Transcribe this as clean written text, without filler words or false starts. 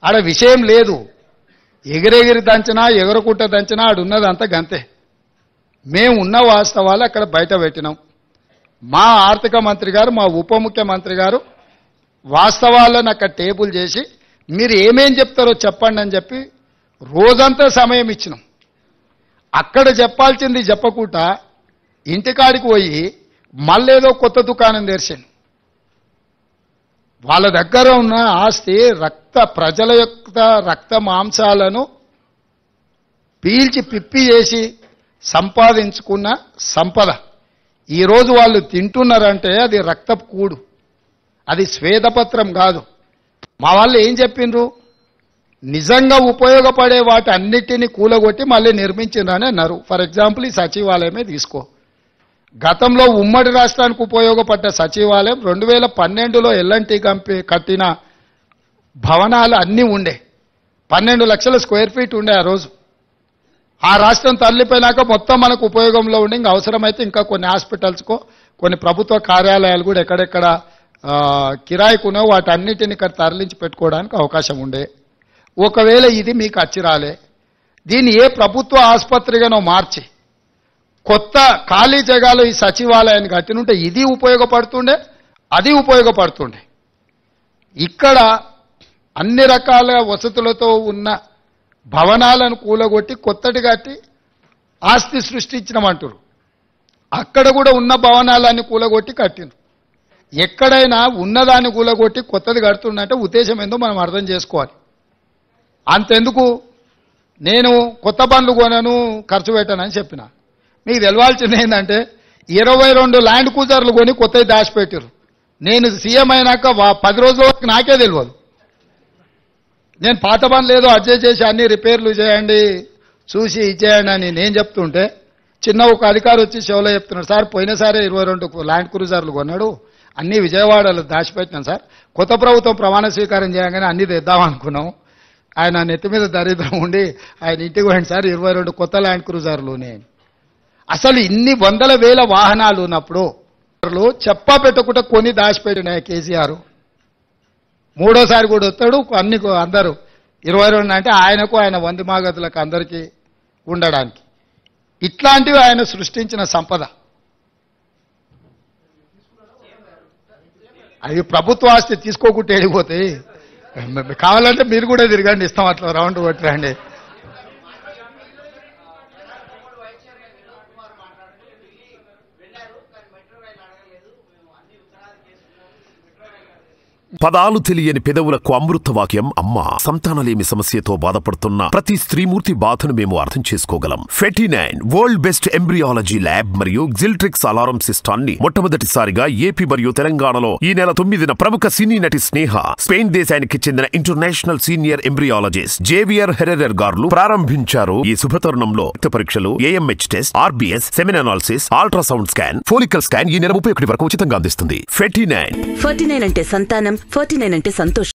ఆడ విషయం లేదు. ఎగిరెగిరి దంచినా ఎగరకుట్ట దంచినా ఆడున్నదంతా గంతే. మేము ఉన్న వాస్తవాలు అక్కడ బయట పెట్టినాం. మా ఆర్థిక మంత్రి గారు, మా ఉప ముఖ్యమంత్రి గారు వాస్తవాలను అక్కడ టేబుల్ చేసి మీరు ఏమేం చెప్తారో చెప్పండి అని చెప్పి రోజంతా సమయం ఇచ్చినాం. అక్కడ చెప్పాల్సింది చెప్పకుండా ఇంటికాడికి పోయి మళ్ళేదో కొత్త దుకాణం తెరిచాను. వాళ్ళ దగ్గర ఉన్న ఆస్తి ప్రజల యొక్క రక్త మాంసాలను పీల్చి పిప్పి చేసి సంపాదించుకున్న సంపద ఈరోజు వాళ్ళు తింటున్నారంటే అది రక్తపు కూడు, అది శ్వేతపత్రం కాదు. మా వాళ్ళు ఏం చెప్పిండ్రు, నిజంగా ఉపయోగపడే వాటి అన్నిటినీ కూలగొట్టి మళ్ళీ నిర్మించిండ్రని అన్నారు. ఫర్ ఎగ్జాంపుల్ ఈ సచివాలయమే తీసుకో. గతంలో ఉమ్మడి రాష్ట్రానికి ఉపయోగపడ్డ సచివాలయం 2012లో ఎల్ఎన్టీ కంపెనీ కట్టిన భవనాలు అన్నీ ఉండే, 12 లక్షల స్క్వేర్ ఫీట్ ఉండే ఆ రోజు. ఆ రాష్ట్రం తరలిపోయినాక మొత్తం మనకు ఉపయోగంలో ఉండి ఇంకా అవసరమైతే ఇంకా కొన్ని హాస్పిటల్స్కో కొన్ని ప్రభుత్వ కార్యాలయాలు కూడా ఎక్కడెక్కడ కిరాయికునో వాటి అన్నిటిని ఇక్కడ తరలించి పెట్టుకోవడానికి అవకాశం ఉండే. ఒకవేళ ఇది మీకు అచ్చిరాలే, దీన్ని ఏ ప్రభుత్వ ఆసుపత్రిగానో మార్చి కొత్త ఖాళీ జగాలో ఈ సచివాలయాన్ని కట్టినుంటే ఇది ఉపయోగపడుతుండే, అది ఉపయోగపడుతుండే. ఇక్కడ అన్ని రకాల వసతులతో ఉన్న భవనాలను కూలగొట్టి కొత్తటి కట్టి ఆస్తి సృష్టించినమంటారు. అక్కడ కూడా ఉన్న భవనాలన్నీ కూలగొట్టి కట్టిన. ఎక్కడైనా ఉన్నదాన్ని కూలగొట్టి కొత్తది కడుతున్నట్టే ఉద్దేశం ఏందో మనం అర్థం చేసుకోవాలి. అంతెందుకు నేను కొత్త బండ్లు కొనను ఖర్చు పెట్టానని చెప్పిన. మీకు తెలవాల్సింది ఏంటంటే 22 ల్యాండ్ క్రూజర్లు కొని కొత్తవి దాచిపెట్టారు. నేను సీఎం అయినాక 10 రోజుల వరకు నాకే తెలియదు. నేను పాత బండ్లు ఏదో అడ్జస్ట్ చేసి అన్ని రిపేర్లు చేయండి చూసి ఇచ్చేయండి అని నేను చెప్తుంటే చిన్న ఒక అధికారి వచ్చి షోలో చెప్తున్నాడు, సార్ పోయినసారి 22 ల్యాండ్ క్రూజర్లు కొన్నాడు, అన్ని విజయవాడలో దాచిపెట్టినాను సార్, కొత్త ప్రభుత్వం ప్రమాణ స్వీకారం చేయగానే అన్ని తెద్దామనుకున్నాం, ఆయన నెత్తి మీద దరిద్రం ఉండి ఆయన ఇంటికి పోయింది సార్ 22 కొత్త ల్యాండ్ క్రూజర్లునే. అసలు ఇన్ని వందల వేల వాహనాలు ఉన్నప్పుడు చెప్పా పెట్టకుండా కొని దాచిపెట్టినాయి కేసీఆర్. మూడోసారి కూడా వస్తాడు అన్ని అందరూ 22 అంటే ఆయనకు ఆయన వంది మాగతులకు అందరికీ ఉండడానికి. ఇట్లాంటివి ఆయన సృష్టించిన సంపద. అవి ప్రభుత్వ ఆస్తి తీసుకోకుండా వెళ్ళిపోతాయి. కావాలంటే మీరు కూడా తిరగండి, ఇస్తాం అట్లా రౌండ్ కొట్టరండి. పదాలు తెలియని పెదవులకు అమృత వాక్యం అమ్మ. సంతానలేమి సమస్యతో బాధపడుతున్న ప్రతి స్త్రీమూర్తి బాధను మేము అర్థం చేసుకోగలం. ఫెటినైన్ వరల్డ్ బెస్ట్ ఎంబ్రియాలజీ ల్యాబ్ మరియు జిల్ట్రిక్స్ అలారం సిస్టాన్ని మొట్టమొదటిసారిగా ఏపీ మరియు తెలంగాణలో ఈ నెల 9న ప్రముఖ సినీ నటి స్నేహ, స్పెయిన్ దేశానికి చెందిన international senior embryologist Javier Herrera గారు ప్రారంభించారు. ఈ శుభతరుణంలో రక్త పరీక్షలు, AMH test, RBS, సెమిన్ analysis, ultrasound scan, follicle scan ఈ నెల 31 వరకు ఉచితంగా అందిస్తుంది. ఫెటినైన్ అంటే సంతానం, 49 అంటే సంతోషం.